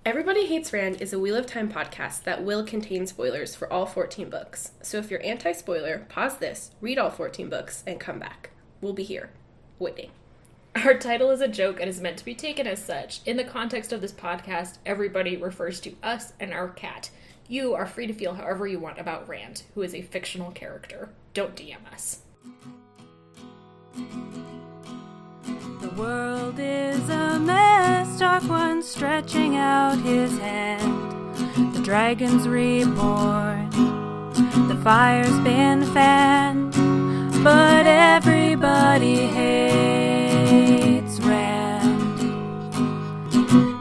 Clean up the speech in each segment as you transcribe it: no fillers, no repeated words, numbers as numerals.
Everybody Hates Rand is a Wheel of Time podcast that will contain spoilers for all 14 books. So if you're anti-spoiler, pause this, read all 14 books, and come back. We'll be here, waiting. Our title is a joke and is meant to be taken as such. In the context of this podcast, everybody refers to us and our cat. You are free to feel however you want about Rand, who is a fictional character. Don't DM us. The world is a mess, Dark One stretching out his hand. The dragon's reborn, the fire's been fanned, but everybody hates Rand.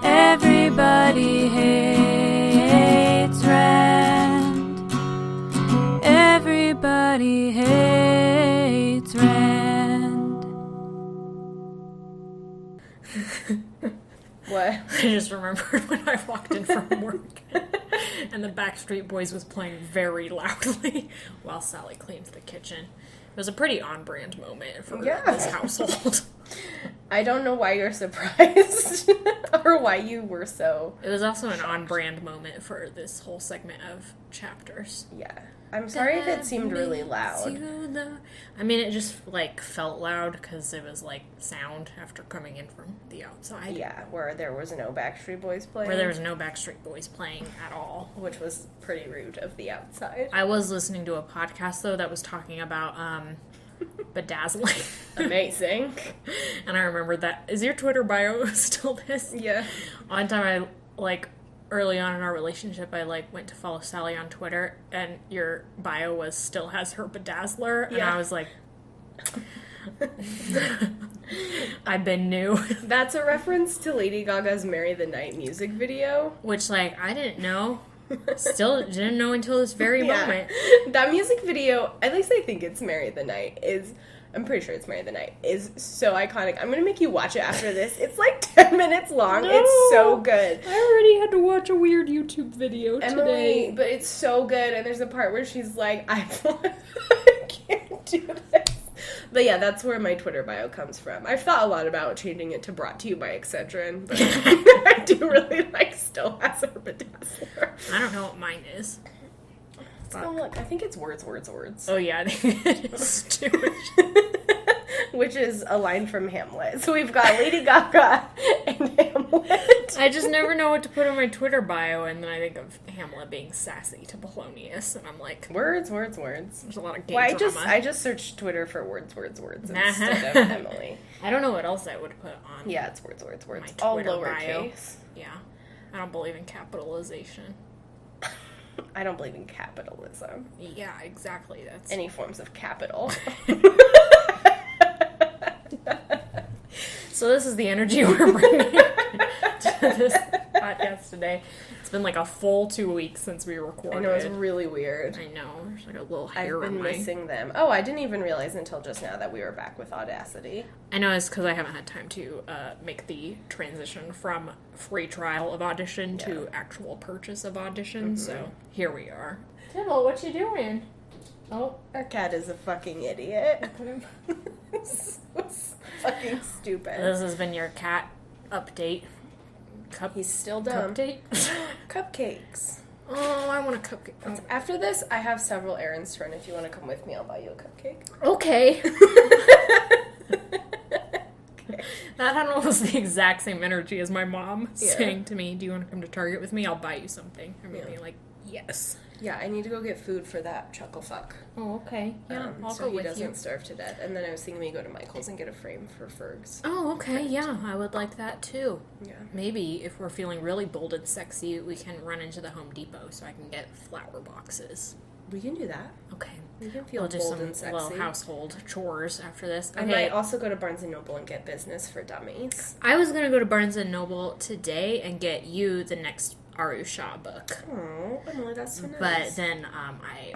Everybody hates Rand. Everybody hates Rand. What? I just remembered when I walked in from work and the Backstreet Boys was playing very loudly while Sally cleaned the kitchen. It was a pretty on-brand moment for this household. I don't know why you're surprised or why you were so... It was also an on-brand moment for this whole segment of chapters. Yeah. I'm sorry if it seemed really loud. I mean, it just, felt loud because it was, sound after coming in from the outside. Yeah, where there was no Backstreet Boys playing. Where there was no Backstreet Boys playing at all. Which was pretty rude of the outside. I was listening to a podcast, though, that was talking about, bedazzling. Amazing. And I remembered that. Is your Twitter bio still this? Yeah. One time early on in our relationship, I, went to follow Sally on Twitter, and your bio was still has her bedazzler, and I was like, I've been new. That's a reference to Lady Gaga's Marry the Night music video. Which, I didn't know. Still didn't know until this very moment. That music video, at least I think it's Marry the Night, I'm pretty sure it's Marry the Night, is so iconic. I'm gonna make you watch it after this. It's 10 minutes long. No, it's so good. I already had to watch a weird YouTube video today. But it's so good, and there's a part where she's like, I can't do this. But yeah, that's where my Twitter bio comes from. I've thought a lot about changing it to Brought to You by Excedrin, but I do really still has her bedazzler. I don't know what mine is. Oh, look, I think it's words. Oh, yeah, I think it is too. Which is a line from Hamlet. So we've got Lady Gaga and Hamlet. I just never know what to put on my Twitter bio, and then I think of Hamlet being sassy to Polonius, and I'm like... Words. There's a lot of gay drama. I just searched Twitter for words instead of Emily. I don't know what else I would put on. Yeah, it's words. My all Twitter lowercase. Bio. Yeah. I don't believe in capitalization. I don't believe in capitalism. Yeah, exactly. That's any forms of capital. So this is the energy we're bringing to this podcast today. It's been a full 2 weeks since we recorded. I know, it's really weird. I know. There's a little hair I've been missing them. Oh, I didn't even realize until just now that we were back with Audacity. I know, it's because I haven't had time to make the transition from free trial of Audition to actual purchase of Audition, so here we are. Tibble, what you doing? Oh. Our cat is a fucking idiot. So fucking stupid. This has been your cat update. He's still dumb. Update? Cupcakes. Oh, I want a cupcake. Oh. After this, I have several errands to run. If you want to come with me, I'll buy you a cupcake. Okay. That had almost the exact same energy as my mom saying to me, do you want to come to Target with me? I'll buy you something. I mean, being like, yes. Yeah, I need to go get food for that chuckle fuck. Oh, okay. Yeah, I'll so go he with doesn't you. starve to death. And then I was thinking we go to Michael's and get a frame for Fergs. Oh, okay. Yeah, I would like that too. Yeah. Maybe if we're feeling really bold and sexy, we can run into the Home Depot so I can get flower boxes. We can do that. Okay. We can feel We'll do bold some and sexy. little household chores after this. Okay. I might also go to Barnes & Noble and get Business for Dummies. I was going to go to Barnes & Noble today and get you the next Aru Shah book. Oh, Emily, that's so nice. But then I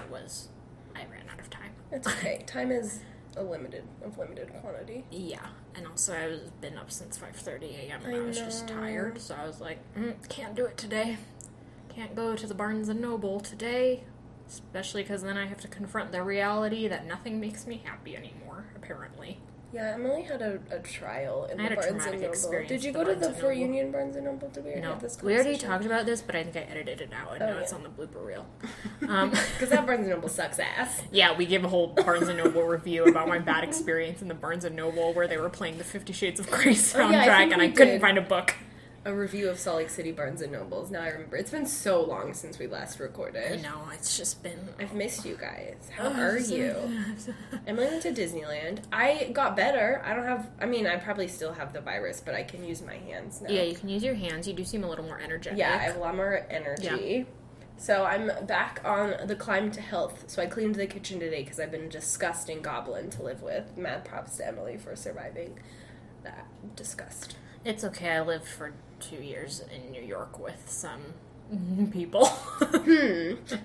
ran out of time. It's okay. Time is limited quantity. Yeah, and also I've been up since 5:30 a.m. and I was just tired, so I was like, can't do it today. Can't go to the Barnes & Noble today, especially because then I have to confront the reality that nothing makes me happy anymore, apparently. Yeah, Emily had a trial in I had the a Barnes traumatic and Noble. experience Did you with go the to Barnes the and 4 Noble. Union Barnes and Noble? Did we No, have this we already conversation? talked about this, but I think I edited it out, and Oh, now it's yeah. on the blooper reel. Because that Barnes and Noble sucks ass. Yeah, we gave a whole Barnes & Noble review about my bad experience in the Barnes & Noble where they were playing the 50 Shades of Grey soundtrack, Oh, yeah, I think and we I couldn't did. find a book. A review of Salt Lake City Barnes and Nobles. Now I remember. It's been so long since we last recorded. I know, it's just been... I've missed you guys. How are you? Emily went to Disneyland. I got better. I probably still have the virus, but I can use my hands now. Yeah, you can use your hands. You do seem a little more energetic. Yeah, I have a lot more energy. So I'm back on the climb to health. So I cleaned the kitchen today because I've been a disgusting goblin to live with. Mad props to Emily for surviving that disgust. It's okay, I lived for 2 years in New York with some people.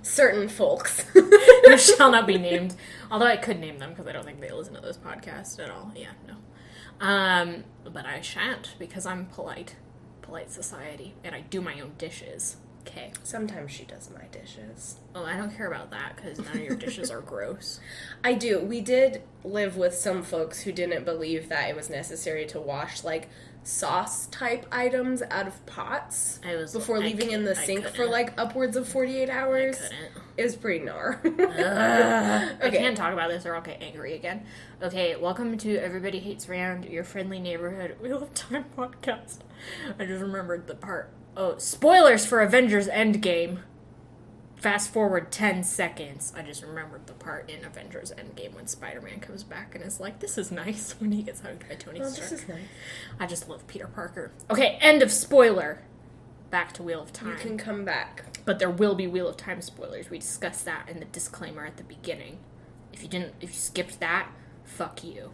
Certain folks. Who shall not be named. Although I could name them because I don't think they listen to this podcast at all. Yeah, no. But I shan't because I'm polite. Polite society. And I do my own dishes. Okay. Sometimes she does my dishes. Oh, I don't care about that because none of your dishes are gross. I do. We did live with some folks who didn't believe that it was necessary to wash, like, sauce-type items out of pots before leaving in the sink for, like, upwards of 48 hours. I couldn't. It was pretty gnar. I can't talk about this or I'll get angry again. Okay, welcome to Everybody Hates Rand, your friendly neighborhood Wheel of Time podcast. I just remembered the part. Oh, spoilers for Avengers Endgame. Fast forward 10 seconds. I just remembered the part in Avengers Endgame when Spider-Man comes back and is like, this is nice, when he gets hugged by Tony Stark. This is nice. I just love Peter Parker. Okay, end of spoiler. Back to Wheel of Time. You can come back. But there will be Wheel of Time spoilers. We discussed that in the disclaimer at the beginning. If you skipped that, fuck you.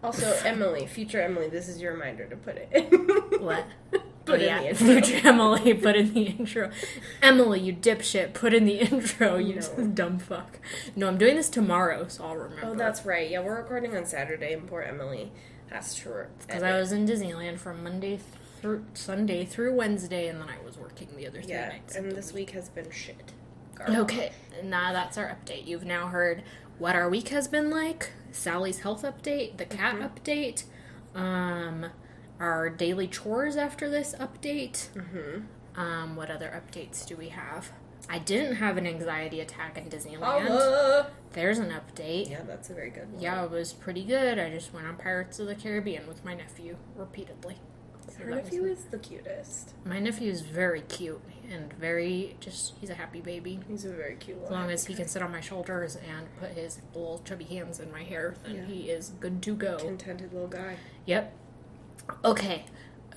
Also, Emily, future Emily, this is your reminder to put it in. What? Put in the intro. Future Emily, put in the intro. Emily, you dipshit, put in the intro, you dumb fuck. No, I'm doing this tomorrow, so I'll remember. Oh, that's right. Yeah, we're recording on Saturday, and poor Emily has to because I was in Disneyland from Sunday through Wednesday, and then I was working the other 3 nights. And this week has been shit. Okay, now that's our update. You've now heard what our week has been like, Sally's health update, the cat update, our daily chores after this update. What other updates do we have? I didn't have an anxiety attack in Disneyland. There's an update. Yeah, that's a very good one. Yeah, it was pretty good. I just went on Pirates of the Caribbean with my nephew repeatedly. So Her nephew is the cutest. My nephew is very cute and he's a happy baby. He's a very cute As long as he can sit on my shoulders and put his little chubby hands in my hair, then he is good to go. Contented little guy. Yep. Okay,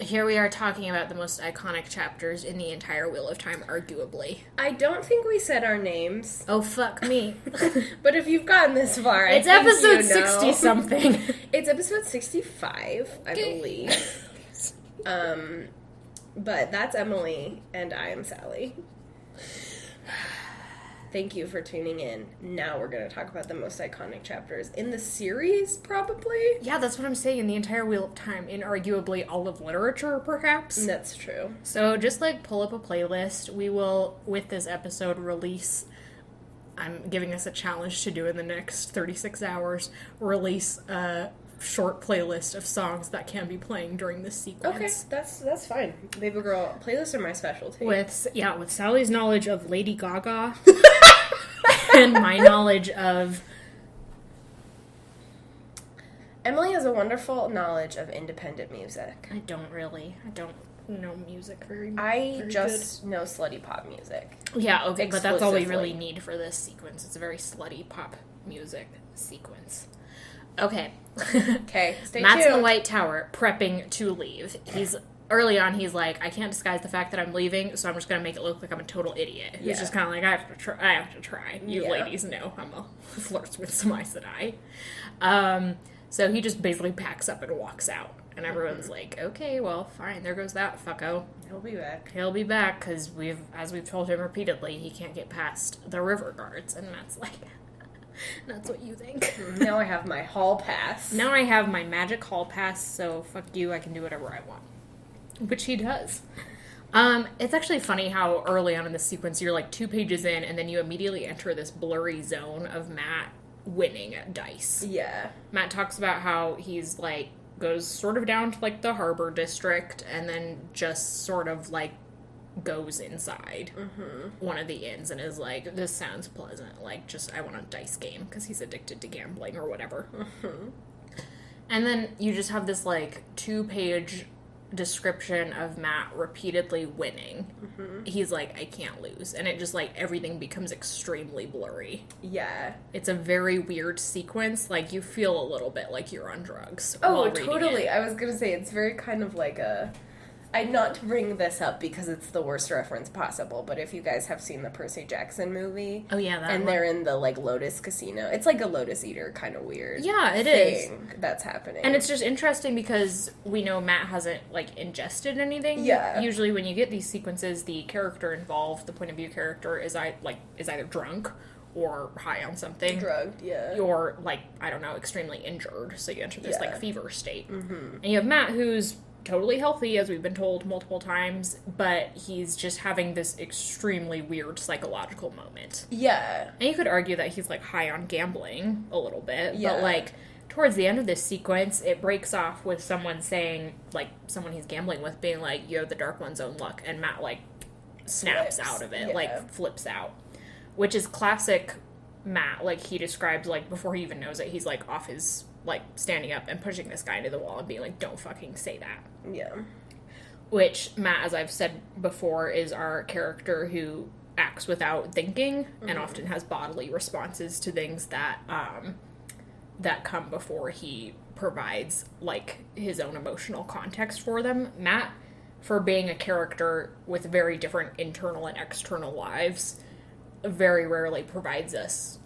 here we are talking about the most iconic chapters in the entire Wheel of Time, arguably. I don't think we said our names. Oh, fuck me. But if you've gotten this far, It's I think episode you know. 60-something. It's episode 65, I believe. But that's Emily, and I am Sally. Thank you for tuning in. Now we're going to talk about the most iconic chapters in the series, probably? Yeah, that's what I'm saying, in the entire Wheel of Time, in arguably all of literature, perhaps. That's true. So just, pull up a playlist. We will, with this episode, release... I'm giving us a challenge to do in the next 36 hours, release a short playlist of songs that can be playing during this sequence. Okay, that's fine. Baby girl, playlists are my specialty. With Sally's knowledge of Lady Gaga and my knowledge of... Emily has a wonderful knowledge of independent music. I don't know music very I just know slutty pop music. Yeah, okay, but that's all we Exclusively. really need for this sequence. It's a very slutty pop music sequence. Okay. Okay, stay Matt's in the tuned. White Tower, prepping to leave. Early on, he's like, I can't disguise the fact that I'm leaving, so I'm just gonna make it look like I'm a total idiot. He's just kind of like, I have to try. You ladies know I'm a flirt with some Aes Sedai. So he just basically packs up and walks out. And everyone's like, okay, well, fine, there goes that fucko. He'll be back. He'll be back, because as we've told him repeatedly, he can't get past the river guards. And Matt's like, that's what you think. Now I have my hall pass. Now I have my magic hall pass, so fuck you, I can do whatever I want. Which he does. It's actually funny how early on in the sequence, you're 2 pages in, and then you immediately enter this blurry zone of Matt winning at dice. Yeah. Matt talks about how he's, like, goes sort of down to, like, the harbor district and then just sort of, like, goes inside one of the inns and is like, this sounds pleasant. Like, just, I want a dice game, because he's addicted to gambling or whatever. And then you just have this, like, 2-page description of Matt repeatedly winning. He's like, I can't lose. And it just, like, everything becomes extremely blurry. Yeah. It's a very weird sequence. Like, you feel a little bit like you're on drugs. Oh, while reading totally. it. I was gonna say, it's very kind of like a... not to bring this up because it's the worst reference possible, but if you guys have seen the Percy Jackson movie... Oh, yeah, that and one. they're in the, like, Lotus Casino. It's like a Lotus Eater kind of weird Yeah, it thing that's happening. And it's just interesting because we know Matt hasn't, like, ingested anything. Yeah. Usually when you get these sequences, the character involved, the point of view character, is either drunk or high on something. Drugged, yeah. Or, like, I don't know, extremely injured. So you enter this, Yeah. like, fever state. And you have Matt, who's totally healthy, as we've been told multiple times, but he's just having this extremely weird psychological moment. Yeah. And you could argue that he's, like, high on gambling a little bit, Yeah. but, like, towards the end of this sequence, it breaks off with someone saying, like, someone he's gambling with being like, yo, the Dark One's own luck, and Matt, like, snaps Flips. out of it, Yeah. like, flips out. Which is classic Matt. Like, he describes, like, before he even knows it, he's, like, off his, like, standing up and pushing this guy into the wall and being like, don't fucking say that. Yeah. Which, Matt, as I've said before, is our character who acts without thinking and often has bodily responses to things that that come before he provides, like, his own emotional context for them. Matt, for being a character with very different internal and external lives, very rarely provides us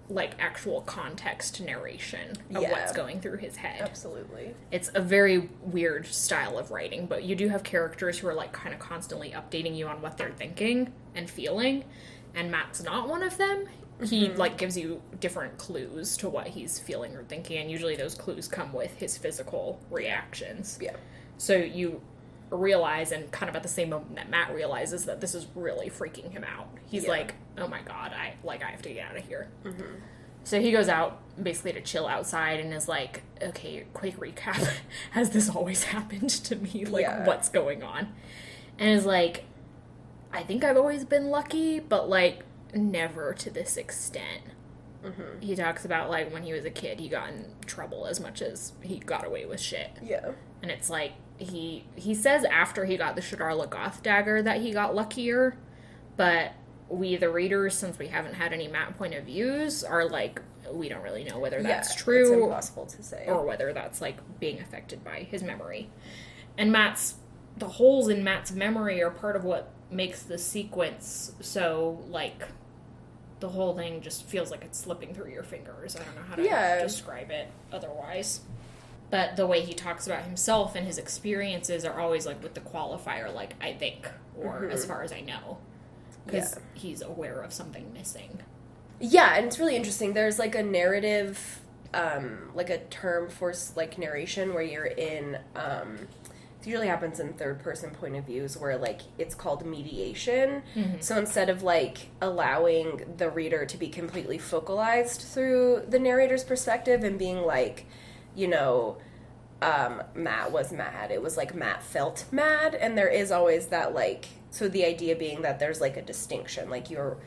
like, actual context narration of Yeah. what's going through his head. Absolutely. It's a very weird style of writing, but you do have characters who are, like, kind of constantly updating you on what they're thinking and feeling, and Matt's not one of them. He, like, gives you different clues to what he's feeling or thinking, and usually those clues come with his physical reactions. Yeah. So you realize, and kind of at the same moment that Matt realizes, that this is really freaking him out. He's Yeah. like, oh my god, I have to get out of here. So he goes out basically to chill outside and is like, okay, quick recap. Has this always happened to me? Like, Yeah. what's going on? And is like, I think I've always been lucky, but, like, never to this extent. He talks about, like, when he was a kid, he got in trouble as much as he got away with shit. Yeah. And it's like, he says after he got the Shadar Lagoth dagger that he got luckier, but we, the readers, since we haven't had any Matt point of views, are like, we don't really know whether that's It's true impossible to say. or whether that's, like, being affected by his memory. And the holes in Matt's memory are part of what makes the sequence so, like, the whole thing just feels like it's slipping through your fingers. I don't know how to describe it otherwise. But the way he talks about himself and his experiences are always, like, with the qualifier, like, I think, or as far as I know. Because he's aware of something missing. Yeah, and it's really interesting. There's, like, a narrative, like, a term for, like, narration where you're in, it usually happens in third-person point of views where, like, it's called mediation. So instead of, like, allowing the reader to be completely focalized through the narrator's perspective and being like, you know, Matt was mad. It was like Matt felt mad, and there is always that, like, so the idea being that there's, like, a distinction, like, you're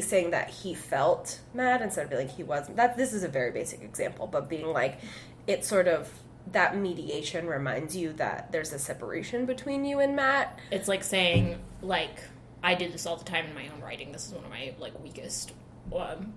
saying that he felt mad instead of being like he wasn't. This is a very basic example, but being like, it's sort of, that mediation reminds you that there's a separation between you and Matt. It's like saying, like, I did this all the time in my own writing. This is one of my, like, weakest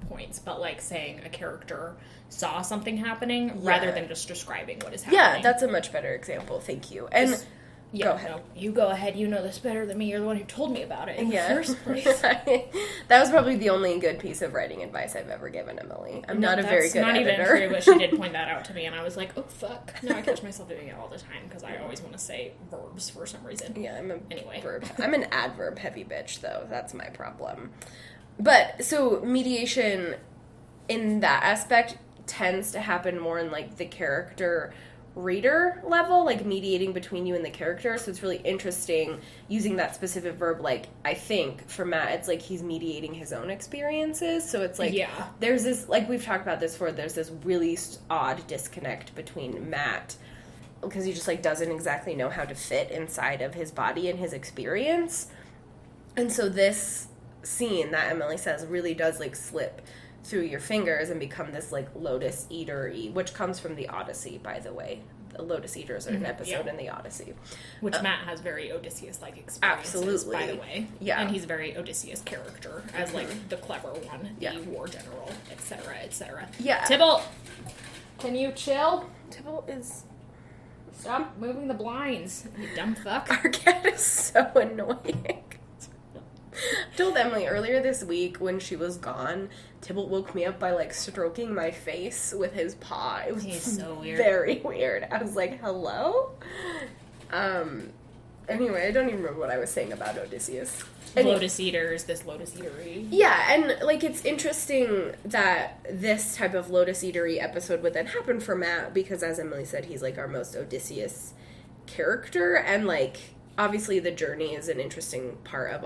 points, but, like, saying a character saw something happening rather than just describing what is happening. Yeah, that's a much better example. Thank you. And yeah, go ahead. No, you go ahead. You know this better than me. You're the one who told me about it in the first place. That was probably the only good piece of writing advice I've ever given Emily. I'm not a very good editor. editor. That's not even true, but she did point that out to me, and I was like, oh, fuck. No, I catch myself doing it all the time, because I always want to say verbs for some reason. Yeah, I'm Anyway. I'm an adverb-heavy bitch, though. That's my problem. But, so, mediation in that aspect tends to happen more in, like, the character reader level, like mediating between you and the character. So it's really interesting using that specific verb. Like, I think for Matt, it's like he's mediating his own experiences. So it's like, there's this, like we've talked about this before, there's this really odd disconnect between Matt, because he just like doesn't exactly know how to fit inside of his body and his experience. And so this scene that Emily says really does like slip through your fingers and become this like lotus eater-y, which comes from the Odyssey, by the way. The lotus eaters are an episode in the Odyssey, which Matt has very Odysseus-like experiences, absolutely, by the way. Yeah, and he's a very Odysseus character as like the clever one, the war general, etc., etc. Yeah, Tybalt, can you chill? Tybalt is. Stop moving the blinds, you dumb fuck. Our cat is so annoying. I told Emily earlier this week when she was gone, Tybalt woke me up by like stroking my face with his paw. It was so weird. Very weird. I was like, hello? Anyway, I don't even remember what I was saying about Odysseus. Lotus eaters, this lotus eatery. Yeah, and like it's interesting that this type of lotus eatery episode would then happen for Matt, because as Emily said, he's like our most Odysseus character, and like obviously the journey is an interesting part of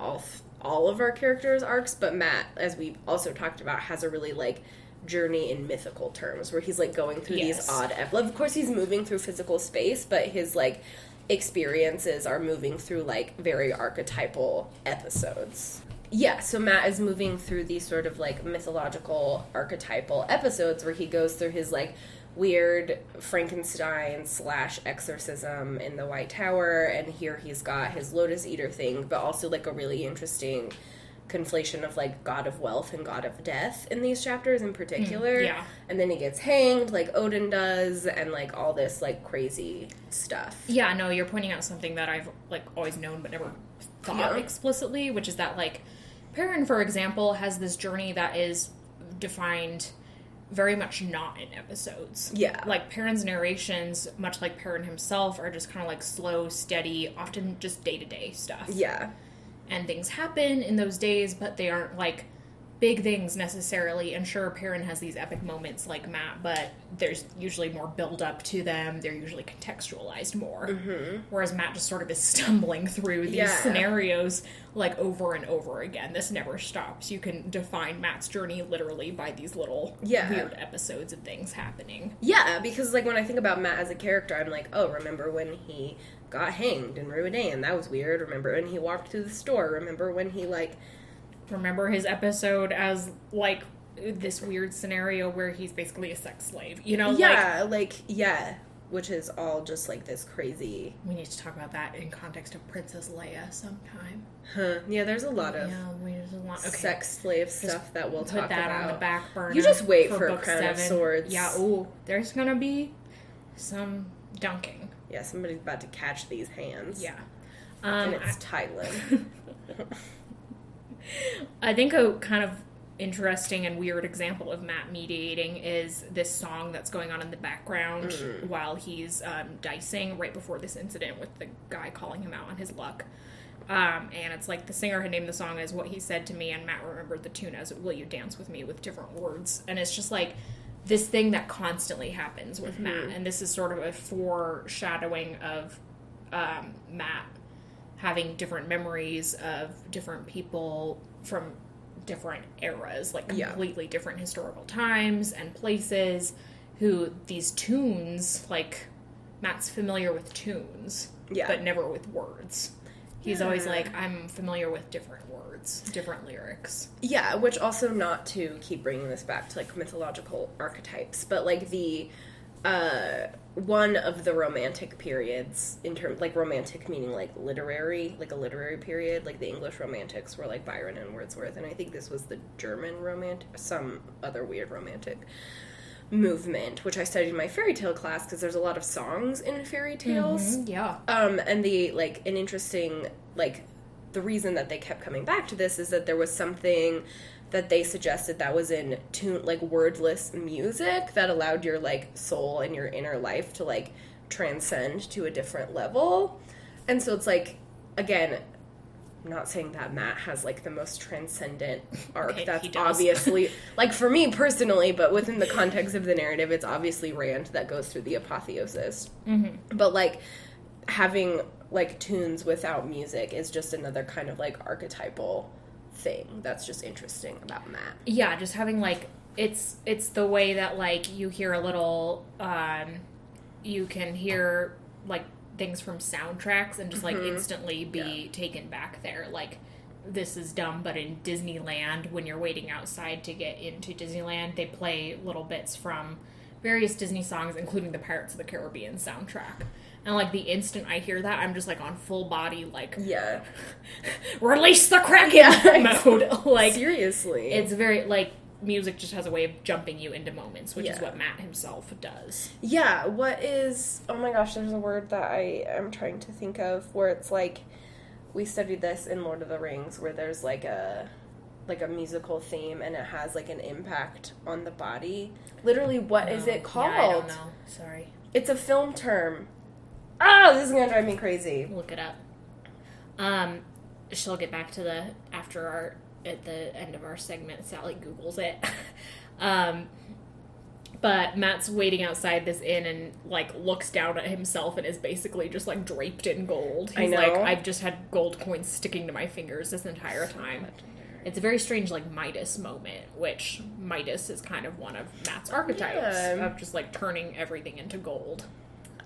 all of our characters' arcs, but Matt, as we also talked about, has a really like journey in mythical terms where he's like going through these odd of course he's moving through physical space, but his like experiences are moving through like very archetypal episodes. Yeah, so Matt is moving through these sort of like mythological archetypal episodes where he goes through his like weird Frankenstein / exorcism in the White Tower, and here he's got his Lotus Eater thing, but also like a really interesting conflation of like god of wealth and god of death in these chapters in particular. And then he gets hanged like Odin does, and like all this like crazy stuff. Yeah, no, you're pointing out something that I've like always known but never thought explicitly, which is that like Perrin, for example, has this journey that is defined very much not in episodes. Yeah. Like, Perrin's narrations, much like Perrin himself, are just kind of like slow, steady, often just day-to-day stuff. Yeah. And things happen in those days, but they aren't like big things necessarily. And sure, Perrin has these epic moments like Matt, but there's usually more build up to them. They're usually contextualized more. Mm-hmm. Whereas Matt just sort of is stumbling through these scenarios like over and over again. This never stops. You can define Matt's journey literally by these little weird episodes of things happening. Yeah, because like when I think about Matt as a character, I'm like, oh, remember when he got hanged in Ruidain? That was weird. Remember when he walked through the store? Remember when he like... Remember his episode as, like, this weird scenario where he's basically a sex slave, you know? Yeah, which is all just, like, this crazy... We need to talk about that in context of Princess Leia sometime. Huh. Yeah, there's a lot of sex slave stuff that we'll talk about. Put that on the back burner. You just wait for Book Crown 7. of Swords. Yeah, there's gonna be some dunking. Yeah, somebody's about to catch these hands. Yeah. And it's Thailand. I think a kind of interesting and weird example of Matt mediating is this song that's going on in the background while he's dicing right before this incident with the guy calling him out on his luck. And it's like the singer had named the song as What He Said to Me, and Matt remembered the tune as Will You Dance With Me, with different words. And it's just like this thing that constantly happens with Matt. And this is sort of a foreshadowing of Matt having different memories of different people from different eras, like completely different historical times and places, who these tunes, like, Matt's familiar with tunes, but never with words. He's always like, I'm familiar with different words, different lyrics. Yeah, which also, not to keep bringing this back to, like, mythological archetypes, but, like, the... one of the romantic periods, in terms, like, romantic meaning, like, literary, like a literary period, like the English romantics were, like, Byron and Wordsworth, and I think this was the German romantic, some other weird romantic movement, which I studied in my fairy tale class, because there's a lot of songs in fairy tales. And the, like, an interesting, like, the reason that they kept coming back to this is that there was something that they suggested that was in tune, like, wordless music that allowed your, like, soul and your inner life to, like, transcend to a different level. And so it's like, again, I'm not saying that Matt has, like, the most transcendent arc. Okay, That's he does. obviously, like, for me personally, but within the context of the narrative, it's obviously Rand that goes through the apotheosis. Mm-hmm. But, like, having, like, tunes without music is just another kind of, like, archetypal thing that's just interesting about Matt. Yeah, just having, like, it's the way that, like, you hear a little, you can hear, like, things from soundtracks and just, like, instantly be taken back there. Like, this is dumb, but in Disneyland, when you're waiting outside to get into Disneyland, they play little bits from various Disney songs, including the Pirates of the Caribbean soundtrack. And, like, the instant I hear that, I'm just, like, on full body, like, Yeah. release the Kraken mode. Like, seriously. it's very, like, music just has a way of jumping you into moments, which is what Matt himself does. Yeah, what is... Oh my gosh, there's a word that I am trying to think of where it's like... We studied this in Lord of the Rings, where there's like a musical theme and it has like an impact on the body. Literally, what is it called? Yeah, I don't know. Sorry. It's a film term. Oh, this is gonna drive me crazy. Look it up. She'll get back to at the end of our segment, Sally Googles it. But Matt's waiting outside this inn and, like, looks down at himself and is basically just, like, draped in gold. He's like, I've just had gold coins sticking to my fingers this entire time. It's a very strange, like, Midas moment, which Midas is kind of one of Matt's archetypes of just, like, turning everything into gold.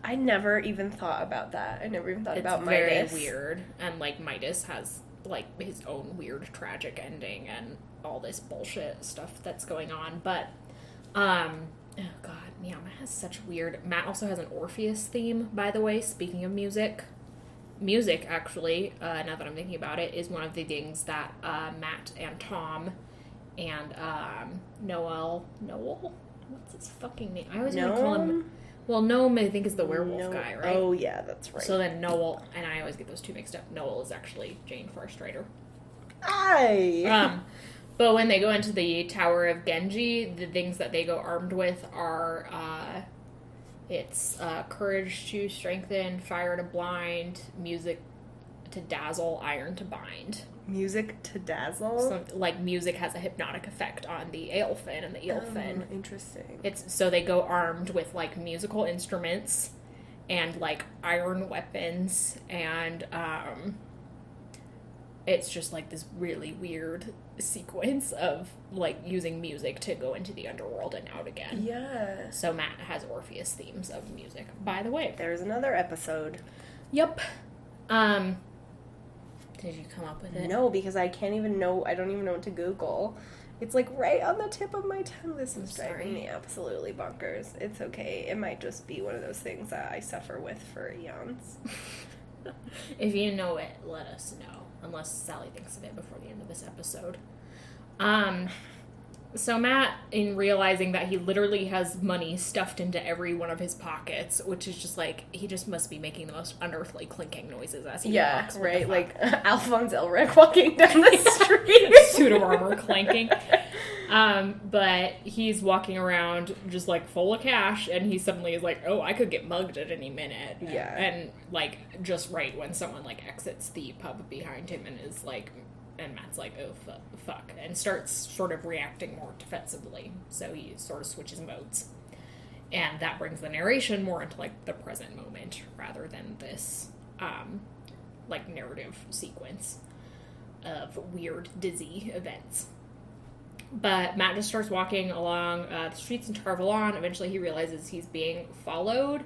I never even thought about that. I never even thought about Midas. Midas. Very weird. And, like, Midas has, like, his own weird tragic ending and all this bullshit stuff that's going on. But, oh god, yeah, Matt has such weird... Matt also has an Orpheus theme, by the way, speaking of music. Music, actually, now that I'm thinking about it, is one of the things that Matt and Tom and Noel... What's his fucking name? I always want to call him... Well, Noam, I think, is the werewolf guy, right? Oh, yeah, that's right. So then Noel, and I always get those two mixed up, Noel is actually Jane Farstrider. Aye! But when they go into the Tower of Genji, the things that they go armed with are, it's courage to strengthen, fire to blind, music to dazzle, iron to bind. Music to dazzle? So, like, music has a hypnotic effect on the Aelfin and the Eelfin. Oh, interesting. So they go armed with, like, musical instruments and, like, iron weapons, and, it's just, like, this really weird sequence of, like, using music to go into the underworld and out again. Yeah. So Matt has Orpheus themes of music, by the way. There's another episode. Yep. Did you come up with it? No, because I don't even know what to Google. It's, like, right on the tip of my tongue. This is driving me absolutely bonkers. It's okay. It might just be one of those things that I suffer with for eons. If you know it, let us know. Unless Sally thinks of it before the end of this episode. So Matt, in realizing that he literally has money stuffed into every one of his pockets, which is just like, he just must be making the most unearthly clinking noises as he walks. Yeah, right? Like Alphonse Elric walking down the street. Pseudo armor clanking. But he's walking around just, like, full of cash, and he suddenly is like, oh, I could get mugged at any minute. Yeah. And, like, just right when someone, like, exits the pub behind him and is like... And Matt's like, oh, fuck, and starts sort of reacting more defensively. So he sort of switches modes. And that brings the narration more into, like, the present moment, rather than this, like, narrative sequence of weird, dizzy events. But Matt just starts walking along the streets in Tarvalon. Eventually he realizes he's being followed,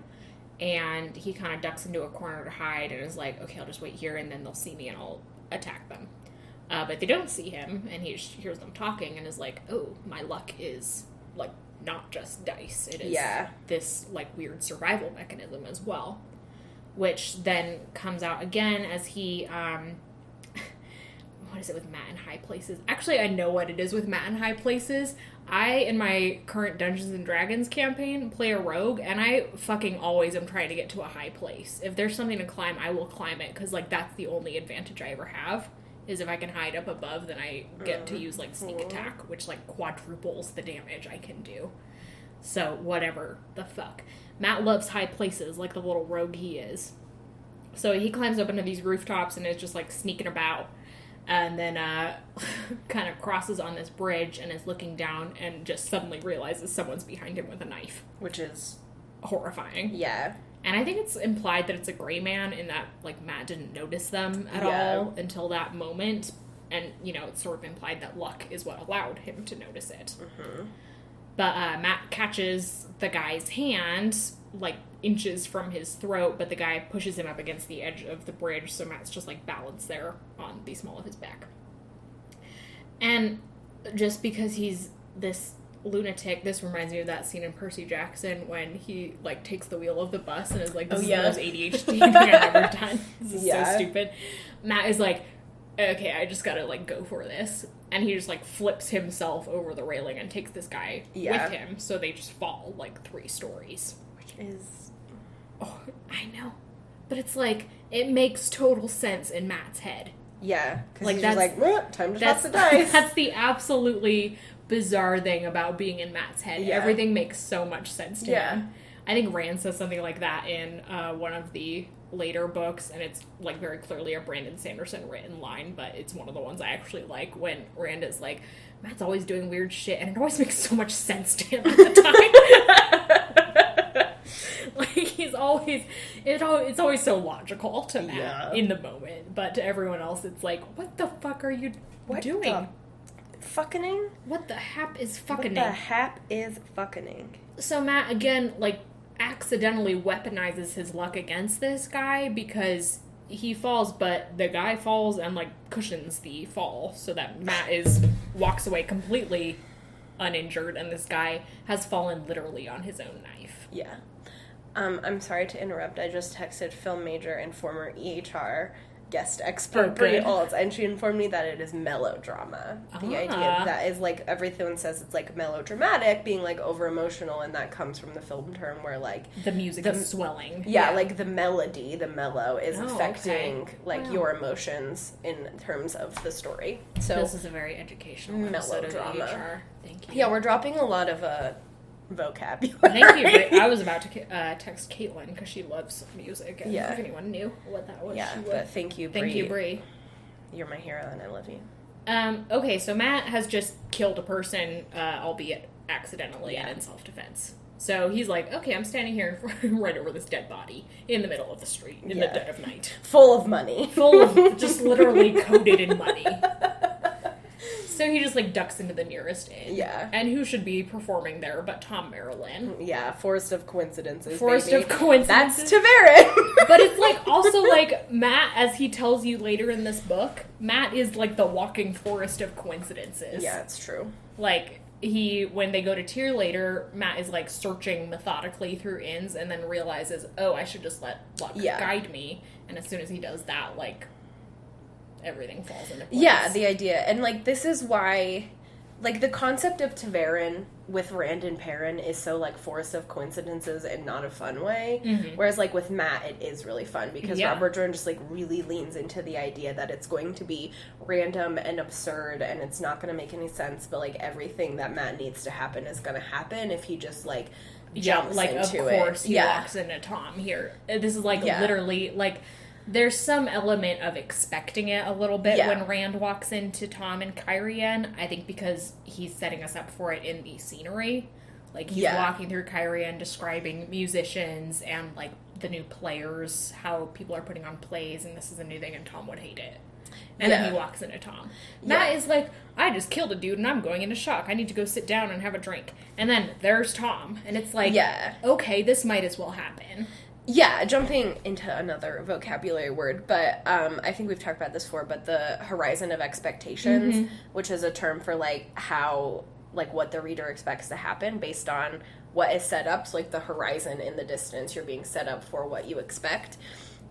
and he kind of ducks into a corner to hide, and is like, okay, I'll just wait here, and then they'll see me, and I'll attack them. But they don't see him, and he just hears them talking, and is like, oh, my luck is, like, not just dice. It is this, like, weird survival mechanism as well. Which then comes out again as he, what is it with Matt in High Places? Actually, I know what it is with Matt in High Places. I, in my current Dungeons & Dragons campaign, play a rogue, and I fucking always am trying to get to a high place. If there's something to climb, I will climb it, because, like, that's the only advantage I ever have. Is if I can hide up above, then I get to use, like, sneak attack, which, like, quadruples the damage I can do. So, whatever the fuck. Matt loves high places, like the little rogue he is. So he climbs up into these rooftops and is just, like, sneaking about. And then kind of crosses on this bridge and is looking down and just suddenly realizes someone's behind him with a knife. Which is horrifying. Yeah. And I think it's implied that it's a gray man in that, like, Matt didn't notice them at all until that moment. And, you know, it's sort of implied that luck is what allowed him to notice it. Mm-hmm. But Matt catches the guy's hand, like, inches from his throat, but the guy pushes him up against the edge of the bridge, so Matt's just, like, balanced there on the small of his back. And just because he's this lunatic, this reminds me of that scene in Percy Jackson when he, like, takes the wheel of the bus and is like, this is the most ADHD thing I've ever done. This is so stupid. Matt is like, okay, I just gotta, like, go for this. And he just, like, flips himself over the railing and takes this guy with him, so they just fall, like, 3 stories. Which is... Oh, I know. But it's like, it makes total sense in Matt's head. Yeah, because like, he's just like, time to toss the dice. That's the absolutely bizarre thing about being in Matt's head. Yeah. Everything makes so much sense to him. I think Rand says something like that in one of the later books, and it's, like, very clearly a Brandon Sanderson written line, but it's one of the ones I actually like, when Rand is like, Matt's always doing weird shit, and it always makes so much sense to him at the time. Like, it's always so logical to Matt in the moment, but to everyone else, it's like, what the fuck are you doing? Fucking? What the hap is fucking? What the hap is fucking? So Matt, again, like, accidentally weaponizes his luck against this guy because he falls, but the guy falls and, like, cushions the fall so that Matt walks away completely uninjured, and this guy has fallen literally on his own knife. Yeah. I'm sorry to interrupt. I just texted film major and former EHR guest expert Brie Olds, and she informed me that it is melodrama. The idea that is, like, everyone says it's, like, melodramatic, being, like, over emotional, and that comes from the film term where, like, the music is swelling. Yeah, like the melody, the mellow is affecting your emotions in terms of the story. So this is a very educational melodrama. EHR. Thank you. Yeah, we're dropping a lot of vocabulary. Thank you, Brie. I was about to text Caitlin because she loves music, and if anyone knew what that was, she would. But thank you, Brie. Thank you, Brie. You're my hero, and I love you. Okay, so Matt has just killed a person, albeit accidentally and in self-defense. So he's like, okay, I'm standing here right over this dead body in the middle of the street in the dead of night. Full of money. Full of, just literally coated in money. So he just, like, ducks into the nearest inn. Yeah. And who should be performing there but Tom Marilyn? Yeah, Forest of Coincidences, Forest of Coincidences. That's Taverin! But it's, like, also, like, Matt, as he tells you later in this book, Matt is, like, the walking forest of coincidences. Yeah, it's true. Like, when they go to Tyr later, Matt is, like, searching methodically through inns and then realizes, oh, I should just let luck guide me. And as soon as he does that, like, everything falls into place. Yeah, the idea. And, like, this is why, like, the concept of Taverin with Rand and Perrin is so, like, forest of coincidences and not a fun way. Mm-hmm. Whereas, like, with Matt, it is really fun because Robert Jordan just, like, really leans into the idea that it's going to be random and absurd and it's not going to make any sense, but, like, everything that Matt needs to happen is going to happen if he just, like, jumps into it. Of course, he walks into Tom here. This is, like, literally, like, there's some element of expecting it a little bit when Rand walks into Tom and Kyrian, I think because he's setting us up for it in the scenery. Like, he's walking through Kyrian, describing musicians and, like, the new players, how people are putting on plays, and this is a new thing, and Tom would hate it. And then he walks into Tom. Matt is like, I just killed a dude, and I'm going into shock. I need to go sit down and have a drink. And then there's Tom, and it's like, okay, this might as well happen. Yeah, jumping into another vocabulary word, but I think we've talked about this before, but the horizon of expectations, which is a term for, like, how, like, what the reader expects to happen based on what is set up. So, like, the horizon in the distance, you're being set up for what you expect.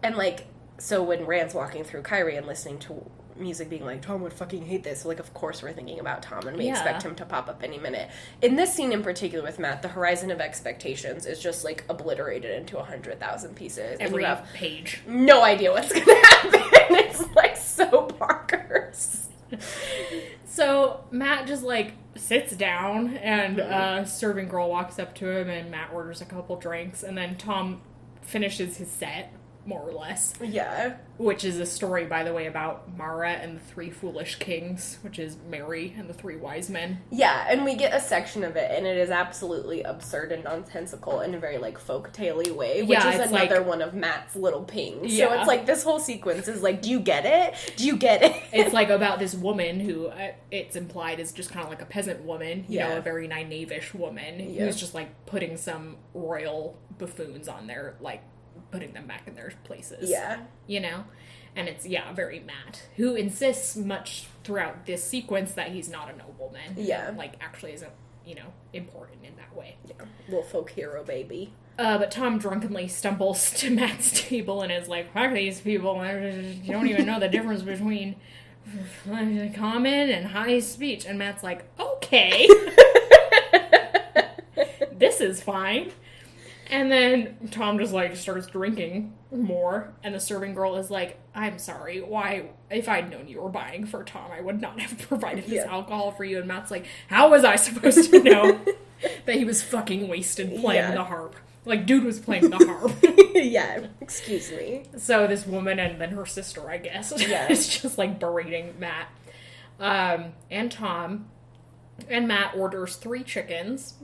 And, like, so when Rand's walking through Kyrie and listening to music being like, Tom would fucking hate this. So, like, of course we're thinking about Tom, and we expect him to pop up any minute. In this scene in particular with Matt, the horizon of expectations is just, like, obliterated into 100,000 pieces. Every page. No idea what's going to happen. It's, like, so bonkers. So Matt just, like, sits down, and serving girl walks up to him, and Matt orders a couple drinks, and then Tom finishes his set. more or less. Yeah. Which is a story, by the way, about Mara and the three foolish kings, which is Mary and the three wise men. Yeah, and we get a section of it, and it is absolutely absurd and nonsensical in a very, like, folk-tale-y way, which is another one of Matt's little pings. Yeah. So it's like, this whole sequence is like, do you get it? Do you get it? It's like about this woman who, it's implied is just kind of like a peasant woman, you know, a very naive-ish woman, who's just, like, putting some royal buffoons on there, like, putting them back in their places. Yeah. You know? And it's, very Matt, who insists much throughout this sequence that he's not a nobleman. Yeah. Like, actually isn't, you know, important in that way. Yeah. Little folk hero baby. But Tom drunkenly stumbles to Matt's table and is like, fuck these people, you don't even know the difference between common and high speech. And Matt's like, okay. This is fine. And then Tom just, like, starts drinking more, and the serving girl is like, I'm sorry, why, if I'd known you were buying for Tom, I would not have provided this alcohol for you. And Matt's like, how was I supposed to know that he was fucking wasted playing the harp? Like, dude was playing the harp. Yeah, excuse me. So this woman, and then her sister, I guess, is just, like, berating Matt. And Tom, and Matt orders 3 chickens.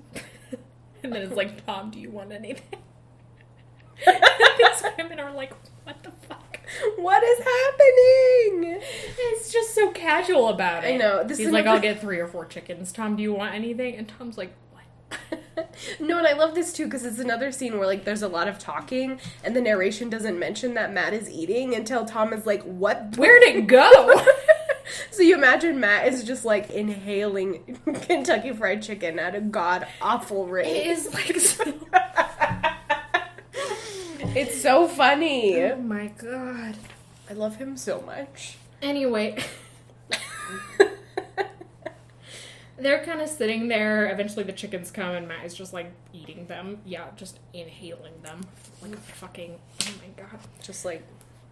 And then it's like, Tom, do you want anything? These women are like, what the fuck? What is happening? It's just so casual about it. I know. He's like, I'll get 3 or 4 chickens. Tom, do you want anything? And Tom's like, what? No, and I love this too, because it's another scene where, like, there's a lot of talking, and the narration doesn't mention that Matt is eating until Tom is like, what? Where'd it go? So you imagine Matt is just, like, inhaling Kentucky Fried Chicken at a god-awful rate. It is, like, so... It's so funny. Oh, my God. I love him so much. Anyway. They're kind of sitting there. Eventually the chickens come, and Matt is just, like, eating them. Yeah, just inhaling them. Like, fucking... Oh, my God. Just, like...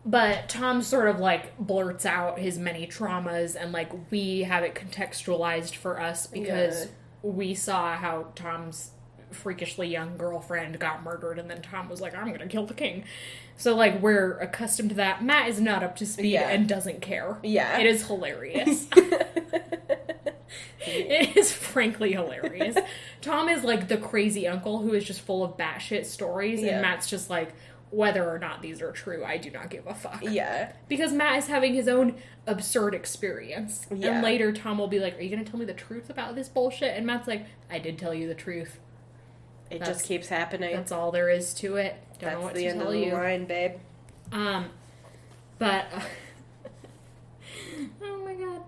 But Tom sort of, like, blurts out his many traumas, and, like, we have it contextualized for us because we saw how Tom's freakishly young girlfriend got murdered, and then Tom was like, I'm gonna kill the king. So, like, we're accustomed to that. Matt is not up to speed and doesn't care. Yeah. It is hilarious. It is frankly hilarious. Tom is, like, the crazy uncle who is just full of batshit stories, and Matt's just like, whether or not these are true, I do not give a fuck. Yeah. Because Matt is having his own absurd experience. Yeah. And later Tom will be like, are you going to tell me the truth about this bullshit? And Matt's like, I did tell you the truth. It just keeps happening. That's all there is to it. Don't know what to tell you. That's the end of the line, babe. But, oh my God.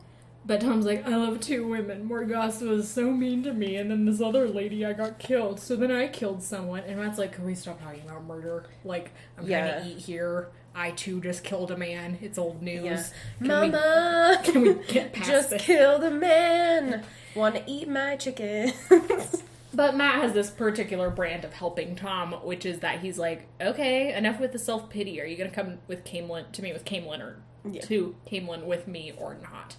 But Tom's like, I love 2 women. Morgasa was so mean to me, and then this other lady, I got killed. So then I killed someone. And Matt's like, can we stop talking about murder? Like, I'm trying to eat here. I, too, just killed a man. It's old news. Mama! Can we get past just this? killed a man. Want to eat my chicken. But Matt has this particular brand of helping Tom, which is that he's like, okay, enough with the self-pity. Are you going to come with Camelin, to me with Camelin, or to Camelin with me or not?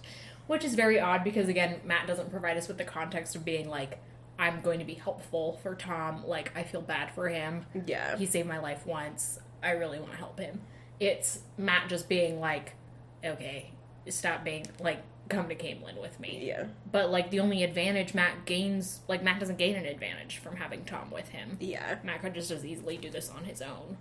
Which is very odd because, again, Matt doesn't provide us with the context of being like, I'm going to be helpful for Tom. Like, I feel bad for him. Yeah. He saved my life once. I really want to help him. It's Matt just being like, okay, stop being, like, come to Camelin with me. Yeah. But, like, the only advantage Matt gains, like, Matt doesn't gain an advantage from having Tom with him. Yeah. Matt could just as easily do this on his own.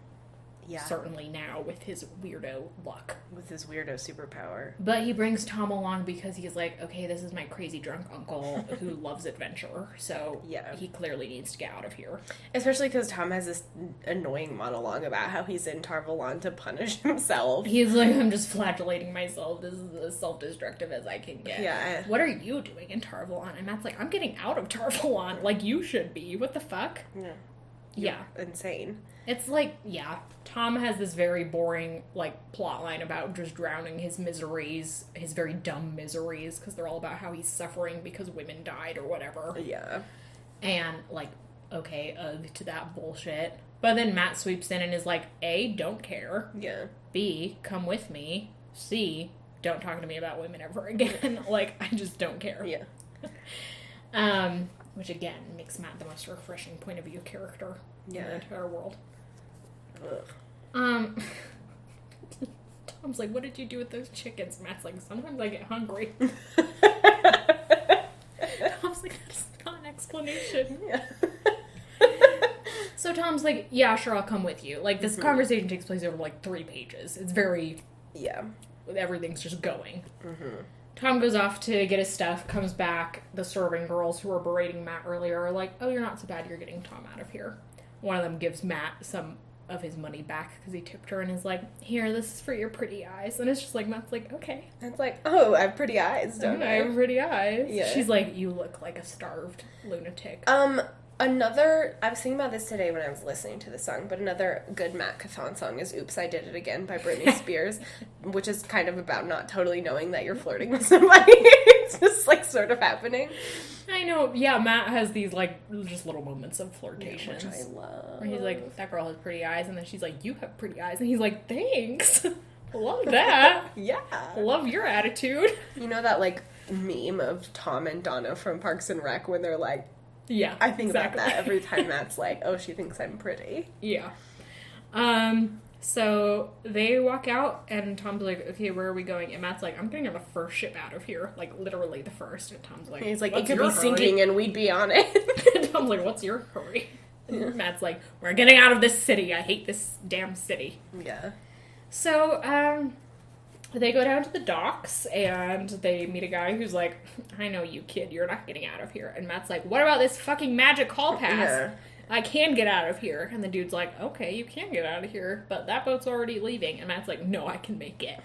Yeah. Certainly now with his weirdo luck. With his weirdo superpower. But he brings Tom along because he's like, okay, this is my crazy drunk uncle who loves adventure. So he clearly needs to get out of here. Especially because Tom has this annoying monologue about how he's in Tarvalon to punish himself. He's like, I'm just flagellating myself. This is as self-destructive as I can get. Yeah. What are you doing in Tarvalon? And Matt's like, I'm getting out of Tarvalon. Like, you should be. What the fuck? Yeah. You're insane. It's like, Tom has this very boring, like, plot line about just drowning his miseries, his very dumb miseries, because they're all about how he's suffering because women died or whatever. Yeah. And, like, okay, ugh to that bullshit. But then Matt sweeps in and is like, A, don't care. Yeah. B, come with me. C, don't talk to me about women ever again. Like, I just don't care. Yeah. Which, again, makes Matt the most refreshing point of view character in the entire world. Ugh. Tom's like, what did you do with those chickens? Matt's like, sometimes I get hungry. Tom's like, that's not an explanation. Yeah. So Tom's like, yeah, sure, I'll come with you. Like, this conversation takes place over, like, 3 pages. It's very... Yeah. Everything's just going. Mm-hmm. Tom goes off to get his stuff, comes back. The serving girls who were berating Matt earlier are like, oh, you're not so bad, you're getting Tom out of here. One of them gives Matt some of his money back because he tipped her and is like, here, this is for your pretty eyes. And it's just like, Matt's like, okay. It's like, oh, I have pretty eyes, don't I have pretty eyes. Yeah. She's like, you look like a starved lunatic. I was thinking about this today when I was listening to the song, but another good Matt Cathon song is Oops, I Did It Again by Britney Spears, which is kind of about not totally knowing that you're flirting with somebody. It's just, like, sort of happening. I know, yeah, Matt has these, like, just little moments of flirtation. Which I love. Where he's like, that girl has pretty eyes, and then she's like, you have pretty eyes, and he's like, thanks. Love that. Yeah. Love your attitude. You know that, like, meme of Tom and Donna from Parks and Rec when they're like, yeah, I think exactly. about that every time Matt's like, oh, she thinks I'm pretty. Yeah. So they walk out, and Tom's like, okay, where are we going? And Matt's like, I'm getting on the first ship out of here. Like, literally the first. And Tom's like, He's like, what's it could your be sinking hurry? and we'd be on it. And Tom's like, what's your hurry? And Matt's like, we're getting out of this city. I hate this damn city. Yeah. So, they go down to the docks, and they meet a guy who's like, I know you, kid, you're not getting out of here. And Matt's like, what about this fucking magic hall pass? Yeah. I can get out of here. And the dude's like, okay, you can get out of here, but that boat's already leaving. And Matt's like, no, I can make it.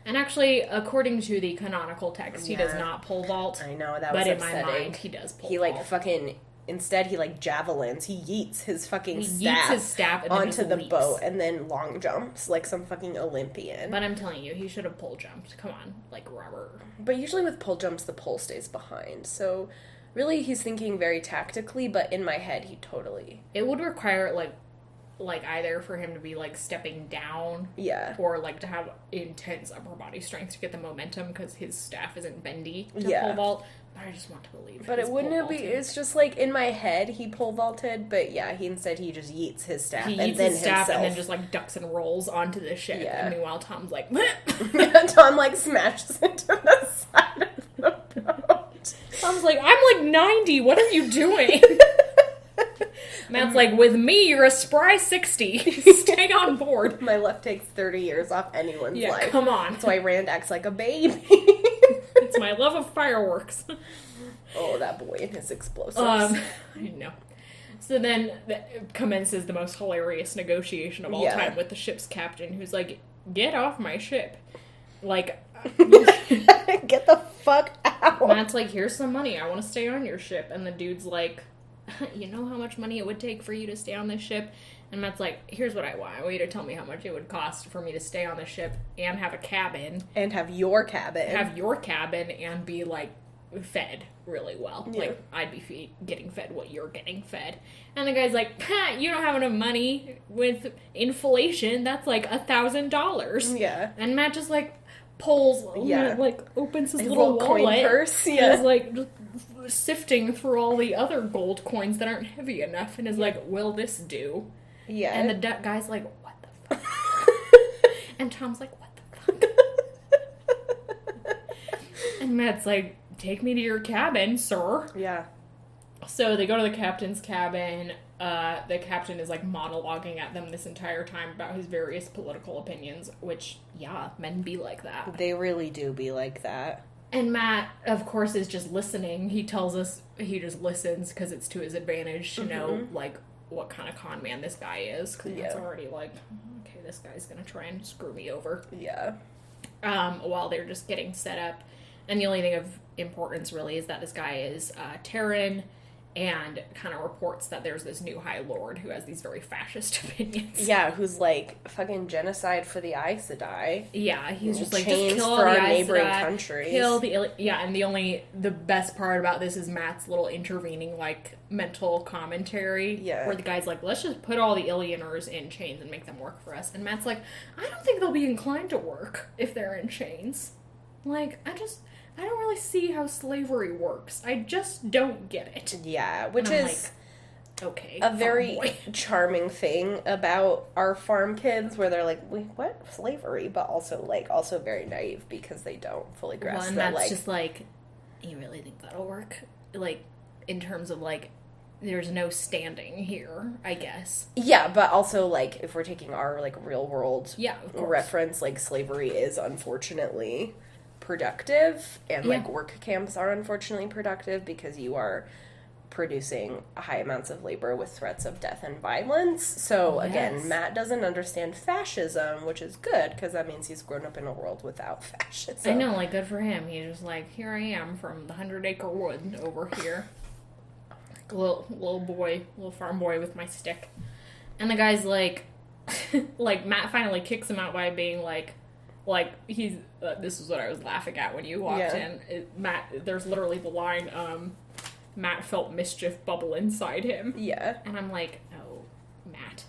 And actually, according to the canonical text, he does not pole vault. I know, that was but upsetting. in my mind, he does pole He, vault. like, fucking... Instead, he, like, javelins. He yeets his fucking staff and then onto just the leaps. boat and then long jumps like some fucking Olympian. But I'm telling you, he should have pole jumped. Come on, like Robert. But usually with pole jumps, the pole stays behind. So, really, he's thinking very tactically, but in my head, he totally... It would require, like either for him to be, like, stepping down. Yeah. Or, like, to have intense upper body strength to get the momentum because his staff isn't bendy to Yeah. pole vault. But I just want to believe. But it wouldn't have be. It's just like in my head he pole vaulted, but yeah, he just yeets his staff He and yeets then his staff himself. and then just like ducks and rolls onto the ship. Yeah. And meanwhile, Tom's like, Tom like smashes into the side of the boat. Tom's like, I'm like 90. What are you doing? Matt's like, with me, you're a spry 60. Stay on board. My life takes 30 years off anyone's life. Come on. That's why Rand acts like a baby. It's my love of fireworks. Oh, that boy and his explosives. I know. So then commences the most hilarious negotiation of all time with the ship's captain, who's like, get off my ship. Like, get the fuck out. Matt's like, here's some money. I want to stay on your ship. And the dude's like, you know how much money it would take for you to stay on this ship? And Matt's like, here's what I want. I want you to tell me how much it would cost for me to stay on the ship and have a cabin. And have your cabin. Have your cabin and be, like, fed really well. Yeah. Like, I'd be getting fed what you're getting fed. And the guy's like, you don't have enough money with inflation. That's like $1,000. Yeah. And Matt just, like, pulls, like, opens his little coin wallet. purse. And Yeah. is, like, sifting through all the other gold coins that aren't heavy enough and is like, will this do? Yeah. And the guy's like, what the fuck? And Tom's like, what the fuck? And Matt's like, take me to your cabin, sir. Yeah. So they go to the captain's cabin. The captain is, like, monologuing at them this entire time about his various political opinions, which, yeah, men be like that. They really do be like that. And Matt, of course, is just listening. He tells us he just listens because it's to his advantage to know, like, what kind of con man this guy is. Because it's already like, okay, this guy's going to try and screw me over. Yeah. While they're just getting set up. And the only thing of importance, really, is that this guy is Terran and kind of reports that there's this new High Lord who has these very fascist opinions. Yeah, who's like, fucking genocide for the Aes Sedai. Yeah, he's just like, Chains just kill for all the our Aes neighboring Sedai, countries. kill the and the best part about this is Matt's little intervening, like, mental commentary. Yeah. Where the guy's like, let's just put all the Illianers in chains and make them work for us. And Matt's like, I don't think they'll be inclined to work if they're in chains. Like, I don't really see how slavery works. I just don't get it. Yeah, which And I'm is... okay. a very boy. charming thing about our farm kids, where they're like, wait, what? Slavery? But also very naive because they don't fully grasp One that, that's just like, you really think that'll work? Like, in terms of, like, there's no standing here, I guess. Yeah, but also, like, if we're taking our, like, real world of course. reference, like, slavery is unfortunately productive, and, like, work camps are unfortunately productive because you are producing high amounts of labor with threats of death and violence. So, again, Matt doesn't understand fascism, which is good, because that means he's grown up in a world without fascism. I know, like, good for him. He's just like, here I am from the 100-acre wood over here. Little boy, little farm boy with my stick. And the guy's like, like, Matt finally kicks him out by being like, he's, this is what I was laughing at when you walked in. Matt, there's literally the line, Matt felt mischief bubble inside him. Yeah. And I'm like, oh, Matt.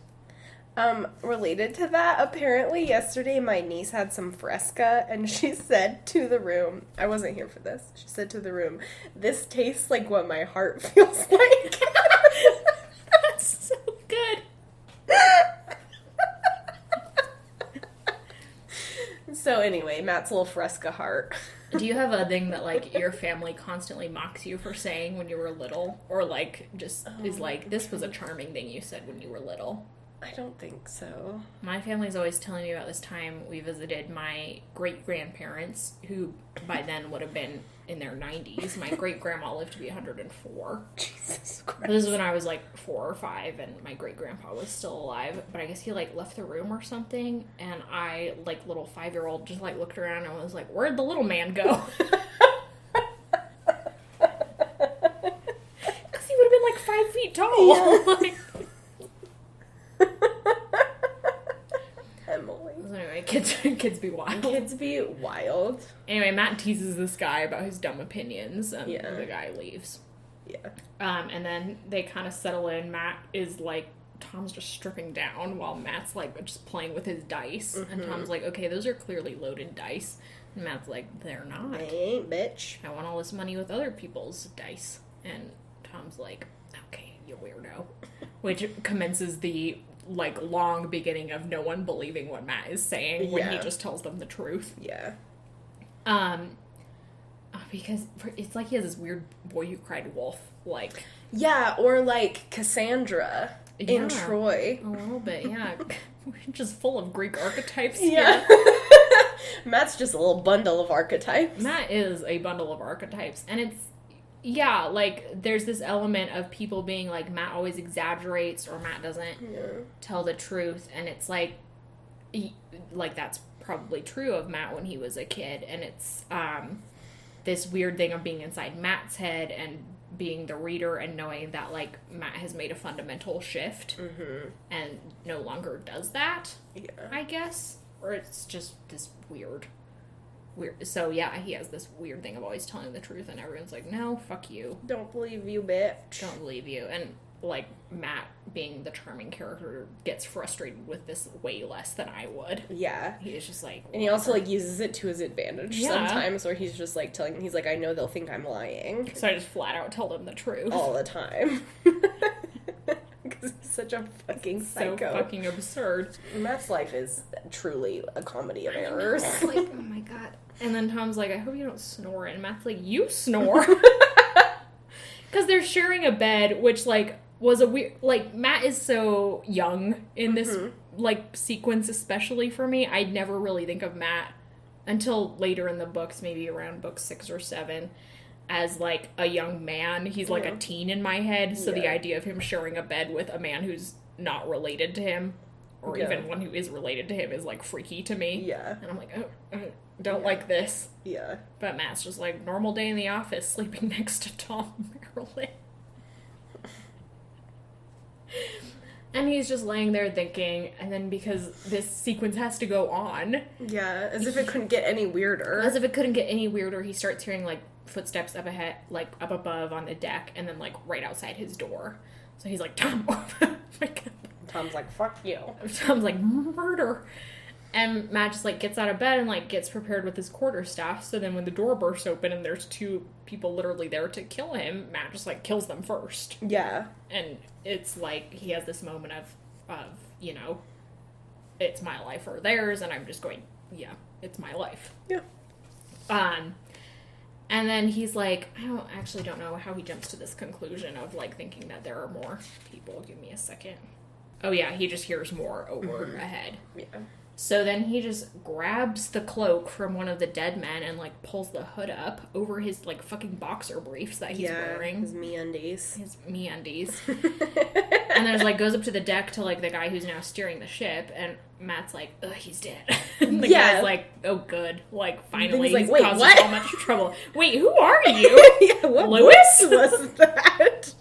Related to that, apparently yesterday my niece had some Fresca, and she said to the room, I wasn't here for this, she said to the room, this tastes like what my heart feels like. That's so good. So anyway, Matt's little Fresca heart. Do you have a thing that, like, your family constantly mocks you for saying when you were little? Or, like, just is like, this was a charming thing you said when you were little? I don't think so. My family's always telling me about this time we visited my great-grandparents, who by then would have been in their 90s. My great-grandma lived to be 104. Jesus Christ. This is when I was, like, 4 or 5, and my great-grandpa was still alive. But I guess he, like, left the room or something, and I, like, little 5-year-old, just, like, looked around and was like, where'd the little man go? Because he would have been, like, 5 feet tall. Yeah. Like, Emily. so anyway, kids be wild. Kids be wild. Anyway, Matt teases this guy about his dumb opinions, and Yeah. the guy leaves. Yeah. And then they kind of settle in. Matt is like, Tom's just stripping down while Matt's like just playing with his dice. And Tom's like, okay, those are clearly loaded dice. And Matt's like, they're not. They ain't, bitch. I want all this money with other people's dice. And Tom's like, okay, you weirdo. Which commences the, like, long beginning of no one believing what Matt is saying when he just tells them the truth. Yeah. Because it's like he has this weird boy who cried wolf, like... Yeah, or like Cassandra in Troy. A little bit, yeah. We're just full of Greek archetypes Yeah. here. Matt's just a little bundle of archetypes. Matt is a bundle of archetypes, and it's... Yeah, like, there's this element of people being like, Matt always exaggerates, or Matt doesn't tell the truth, and it's like... like, that's probably true of Matt when he was a kid, and it's, this weird thing of being inside Matt's head and being the reader and knowing that, like, Matt has made a fundamental shift and no longer does that, I guess. Or it's just this weird. So, yeah, he has this weird thing of always telling the truth, and everyone's like, no, fuck you. Don't believe you, bitch. Don't believe you. And, like, Matt, being the charming character, gets frustrated with this way less than I would. Yeah. He is just like... And he also, like, uses it to his advantage Yeah. sometimes, where he's just, like, he's like, I know they'll think I'm lying. So I just flat out tell them the truth. All the time. Because he's such a fucking psycho. So fucking absurd. Matt's life is truly a comedy of errors. Like, oh my god. And then Tom's like, I hope you don't snore. And Matt's like, you snore? Because they're sharing a bed, which, like, was a weird... Like, Matt is so young in this, like, sequence, especially for me. I'd never really think of Matt until later in the books, maybe around book 6 or 7, as, like, a young man. He's, like, a teen in my head, so the idea of him sharing a bed with a man who's not related to him, or even one who is related to him, is, like, freaky to me. Yeah. And I'm like, oh, don't like this. Yeah. But Matt's just like, normal day in the office, sleeping next to Tom Marilyn. And he's just laying there thinking, and then because this sequence has to go on... Yeah, as if it couldn't get any weirder. As if it couldn't get any weirder, he starts hearing, like, footsteps up ahead, like, up above on the deck, and then, like, right outside his door. So he's like, Tom, oh my god. Tom's like, fuck you. Tom's like, murder. And Matt just, like, gets out of bed and, like, gets prepared with his quarterstaff. So then when the door bursts open and there's 2 people literally there to kill him, Matt just, like, kills them first. Yeah. And it's like he has this moment of you know, it's my life or theirs, and I'm just going, yeah, it's my life. Yeah. And then he's like, I don't know how he jumps to this conclusion of, like, thinking that there are more people. Give me a second. Oh, yeah, he just hears more over ahead. Yeah. So then he just grabs the cloak from one of the dead men and, like, pulls the hood up over his, like, fucking boxer briefs that he's wearing. His MeUndies. His MeUndies. And then, like, goes up to the deck to, like, the guy who's now steering the ship, and Matt's like, ugh, he's dead. And the guy's like, oh, good. Like, finally, he's like, causing what? so much trouble. Wait, who are you? Yeah, what Lewis? was that?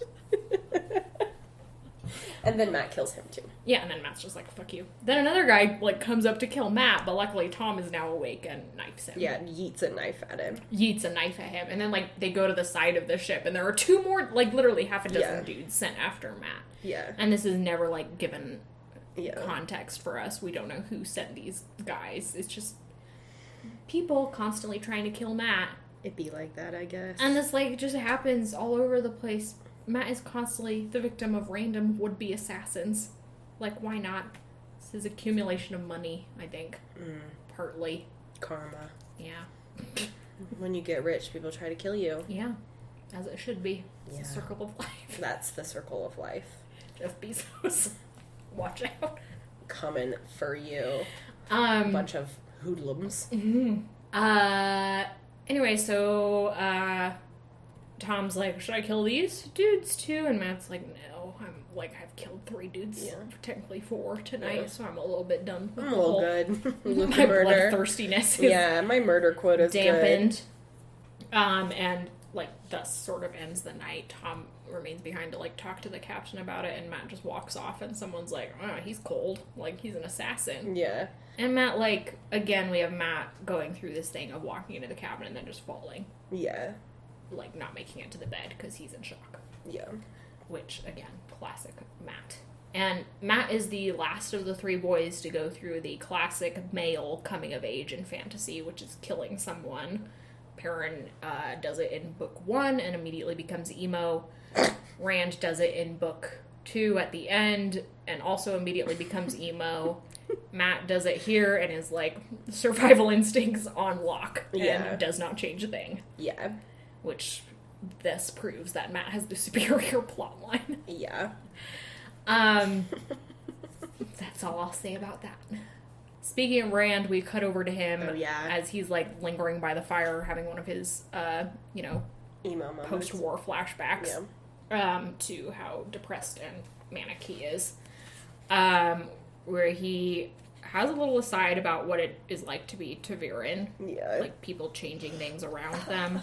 And then Matt kills him, too. Yeah, and then Matt's just like, fuck you. Then another guy, like, comes up to kill Matt, but luckily Tom is now awake and knifes him. Yeah, yeets a knife at him. Yeets a knife at him. And then, like, they go to the side of the ship, and there are 2 more, like, literally half a dozen dudes sent after Matt. Yeah. And this is never, like, given Yeah. context for us. We don't know who sent these guys. It's just people constantly trying to kill Matt. It'd be like that, I guess. And this, like, just happens all over the place. Matt is constantly the victim of random would-be assassins. Like, why not? This is accumulation of money, I think. Partly. Karma. Yeah. When you get rich, people try to kill you. Yeah. As it should be. It's Yeah. a circle of life. That's the circle of life. Jeff Bezos. Watch out. Coming for you. Bunch of hoodlums. Anyway, so, Tom's like, should I kill these dudes too? And Matt's like, no, I've killed 3 dudes, technically 4 tonight, so I'm a little bit done with I'm a little good with my the murder. bloodthirstiness is My murder quota's dampened. And, like, thus sort of ends the night. Tom remains behind to, like, talk to the captain about it, and Matt just walks off, and someone's like, oh, he's cold. Like, he's an assassin. good. Yeah. And Matt, like, again, we have Matt going through this thing of walking into the cabin and then just falling. Yeah. Like, not making it to the bed because he's in shock. Yeah. Which, again, classic Matt. And Matt is the last of the 3 boys to go through the classic male coming of age in fantasy, which is killing someone. Perrin does it in book 1 and immediately becomes emo. Rand does it in book 2 at the end and also immediately becomes emo. Matt does it here and is, like, survival instincts on lock and does not change a thing. Yeah. Which this proves that Matt has the superior plotline. Yeah. That's all I'll say about that. Speaking of Rand, we cut over to him as he's, like, lingering by the fire, having one of his, Emo moments. post-war flashbacks to how depressed and manic he is. Where he has a little aside about what it is like to be Taviran. Yeah. Like, people changing things around them.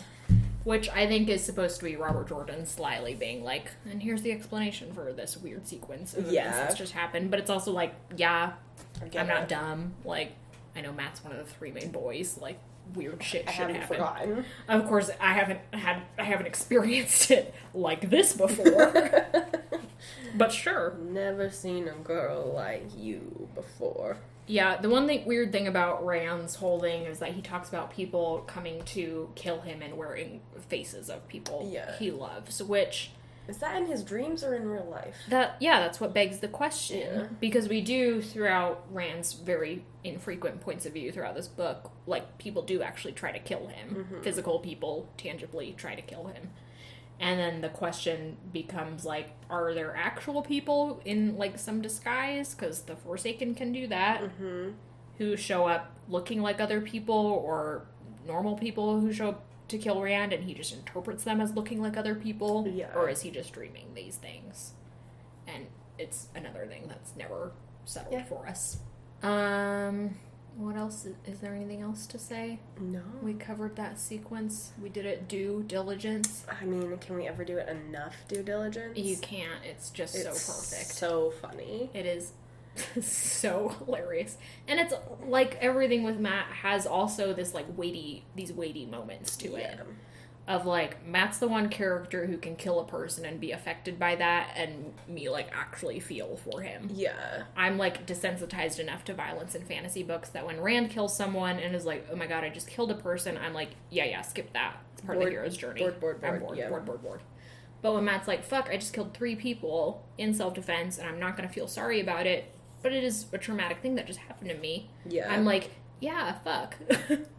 Which I think is supposed to be Robert Jordan slyly being like, and here's the explanation for this weird sequence of events that's just happened. But it's also like, I'm not dumb. Like, I know Matt's one of the 3 main boys. Like, weird shit should happen. Forgotten. Of course, I haven't experienced it like this before. But sure. Never seen a girl like you before. Yeah, the one weird thing about Rand's whole thing is that he talks about people coming to kill him and wearing faces of people he loves, which... Is that in his dreams or in real life? That's what begs the question. Yeah. Because we do, throughout Rand's very infrequent points of view throughout this book, like, people do actually try to kill him. Mm-hmm. Physical people tangibly try to kill him. And then the question becomes, like, are there actual people in, like, some disguise? Because the Forsaken can do that. Mm-hmm. Who show up looking like other people, or normal people who show up to kill Rand, and he just interprets them as looking like other people? Yeah. Or is he just dreaming these things? And it's another thing that's never settled for us. What else? Is there anything else to say? No. We covered that sequence. We did it due diligence. I mean, can we ever do it enough due diligence? You can't. It's just so perfect. So funny. It is so hilarious. And it's like everything with Matt has also this, like, these weighty moments to it. of, like, Matt's the one character who can kill a person and be affected by that, and me, like, actually feel for him. Yeah. I'm, like, desensitized enough to violence in fantasy books that when Rand kills someone and is like, oh my god, I just killed a person, I'm like, yeah, skip that. It's part of the hero's journey. I'm bored. Yeah. Bored. But when Matt's like, fuck, I just killed 3 people in self-defense, and I'm not gonna feel sorry about it, but it is a traumatic thing that just happened to me. Yeah. I'm like, yeah, fuck.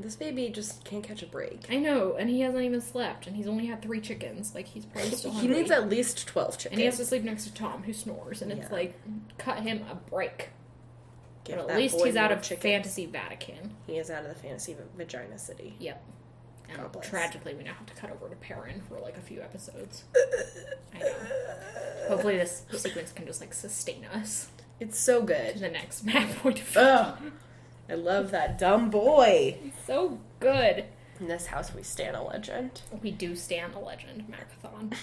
This baby just can't catch a break. I know, and he hasn't even slept, and he's only had 3 chickens. Like, he's probably still hungry. He needs at least 12 chickens. And he has to sleep next to Tom, who snores, and it's like, cut him a break. Give but at least he's out of chickens. Fantasy Vatican. He is out of the Fantasy Vagina City. Yep. And God bless. tragically, we now have to cut over to Perrin for, like, a few episodes. I know. Hopefully this sequence can just, like, sustain us. It's so To good. the next map point of view. Ugh. I love that dumb boy. He's so good. In this house, we stand a legend. We do stand a legend, Macathon.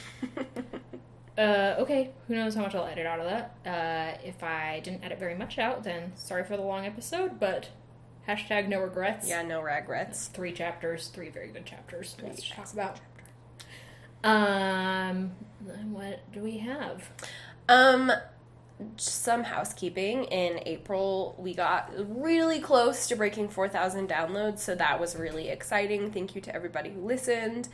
Okay, who knows how much I'll edit out of that. If I didn't edit very much out, then sorry for the long episode, but hashtag no regrets. Yeah, no regrets. 3 chapters, 3 very good chapters. Let's talk about. What do we have? Some housekeeping. In April, we got really close to breaking 4,000 downloads, so that was really exciting. Thank you to everybody who listened.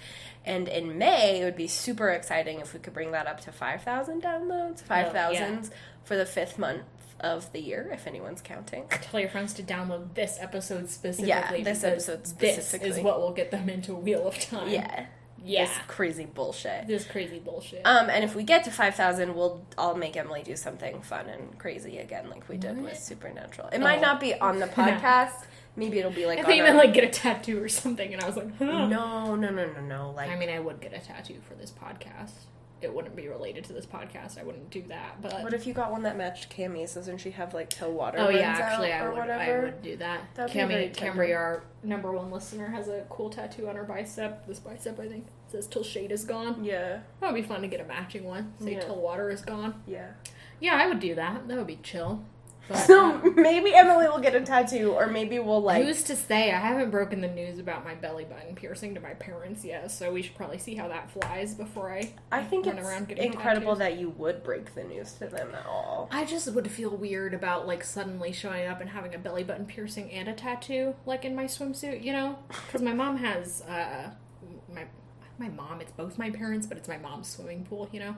And in May, it would be super exciting if we could bring that up to 5,000 downloads. 5,000 for the 5th month of the year, if anyone's counting. Tell your friends to download this episode specifically. Yeah, this episode specifically. This is what will get them into Wheel of Time. Yeah. Yeah. This crazy bullshit. This crazy bullshit. And if we get to 5,000, I'll make Emily do something fun and crazy again, like we did with Supernatural. It might not be on the podcast. Maybe it'll be like. I thought you meant like get a tattoo or something, and I was like, huh. No. Like, I mean, I would get a tattoo for this podcast. It wouldn't be related to this podcast. I wouldn't do that. But what if you got one that matched Cammy's? Doesn't she have like till water? Oh yeah, runs actually, out I or would. whatever? I would do that. Camry, our number 1 listener, has a cool tattoo on her bicep. This bicep, I think, says "Till shade is gone." Yeah, that would be fun to get a matching one. Say "Till water is gone." Yeah. Yeah, I would do that. That would be chill. But, so maybe Emily will get a tattoo, or maybe we'll like. Who's to say? I haven't broken the news about my belly button piercing to my parents yet, so we should probably see how that flies before I think run it's around getting incredible tattoos. that you would break the news to them at all. I just would feel weird about like suddenly showing up and having a belly button piercing and a tattoo, like in my swimsuit, you know? Because my mom has my mom. It's both my parents, but it's my mom's swimming pool, you know?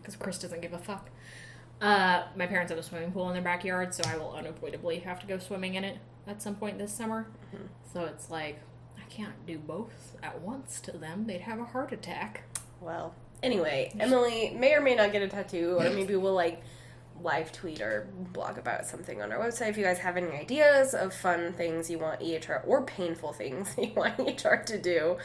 Because Chris doesn't give a fuck. My parents have a swimming pool in their backyard, so I will unavoidably have to go swimming in it at some point this summer. So it's like, I can't do both at once to them. They'd have a heart attack. Well, anyway, Emily may or may not get a tattoo, or maybe we'll like live tweet or blog about something on our website. If you guys have any ideas of fun things you want EHR, or painful things you want EHR to do,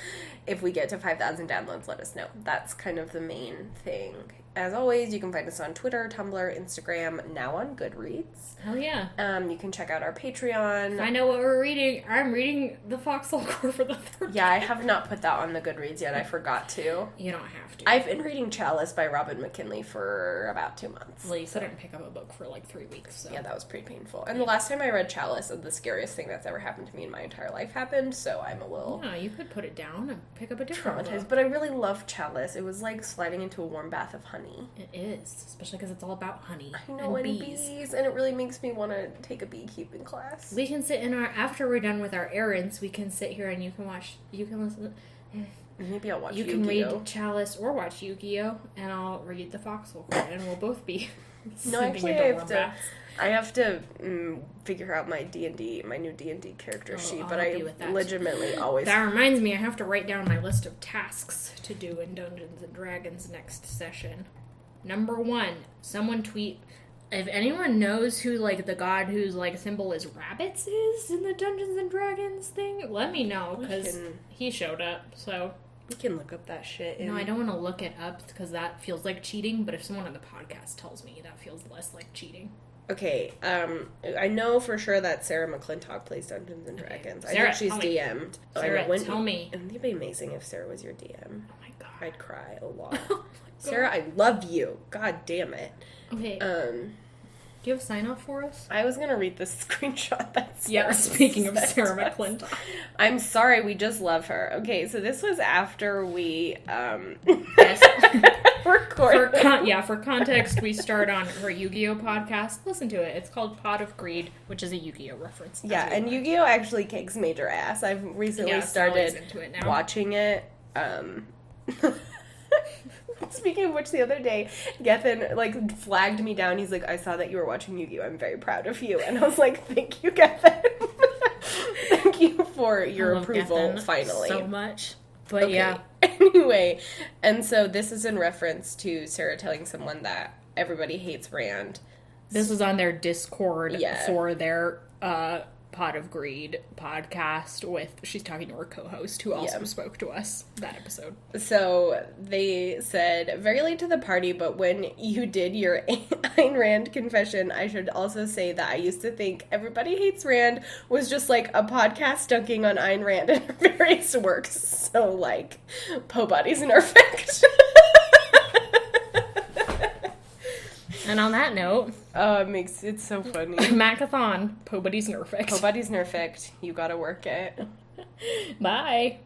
if we get to 5,000 downloads, let us know. That's kind of the main thing. As always, you can find us on Twitter, Tumblr, Instagram, now on Goodreads. Hell yeah. You can check out our Patreon. I know what we're reading. I'm reading the Foxhole Core for the 3rd time. Yeah, I have not put that on the Goodreads yet. I forgot to. You don't have to. I've been reading Chalice by Robin McKinley for about 2 months. Well, you said I didn't pick up a book for like 3 weeks, so. Yeah, that was pretty painful. And the last time I read Chalice, the scariest thing that's ever happened to me in my entire life happened, so I'm a little... Yeah, you could put it down and pick up a different traumatized. book. But I really love Chalice. It was like sliding into a warm bath of honey. It is, especially because it's all about honey and bees. And it really makes me want to take a beekeeping class. We can sit in our, after we're done with our errands, we can sit here and you can listen. Maybe I'll watch You can read Chalice or watch Yu-Gi-Oh! And I'll read the Foxhole Core, and we'll both be No, actually, I have to figure out my D&D, my new D&D character sheet, but I legitimately always... That reminds me, I have to write down my list of tasks to do in Dungeons & Dragons next session. Number 1, someone tweet... If anyone knows who, like, the god whose, like, symbol is rabbits is in the Dungeons & Dragons thing, let me know, because he showed up, so... We can look up that shit. No, I don't want to look it up, because that feels like cheating, but if someone on the podcast tells me, that feels less like cheating. Okay, I know for sure that Sarah McClintock plays Dungeons & Dragons. Sarah, I think she's DM'd. Sarah, tell me. It'd be amazing if Sarah was your DM. Oh my god. I'd cry a lot. Sarah, I love you. God damn it. Okay. Do you have a sign off for us? I was going to read this screenshot that's Speaking of Sarah McClintock. I'm sorry, we just love her. Okay, so this was after we recorded. For context, we start on her Yu-Gi-Oh podcast. Listen to it. It's called Pot of Greed, which is a Yu-Gi-Oh reference. Yeah, and Yu-Gi-Oh actually kicks major ass. I've recently started into it now. watching it. Speaking of which, the other day, Gethin, like, flagged me down. He's like, I saw that you were watching Yu-Gi-Oh! I'm very proud of you. And I was like, thank you, Gethin. Thank you for your approval, Gethin finally. So much. But yeah. Anyway, and so this is in reference to Sarah telling someone that everybody hates Rand. This was on their Discord Yeah. for their Pot of Greed podcast with, she's talking to her co-host who also spoke to us that episode. So they said, very late to the party, but when you did your Ayn Rand confession, I should also say that I used to think Everybody Hates Rand was just like a podcast dunking on Ayn Rand and her various works. So like, Po Body's Nerfect. And on that note, It's so funny. Macathon, Po Body's Nerfect. Po Body's Nerfect. You gotta work it. Bye.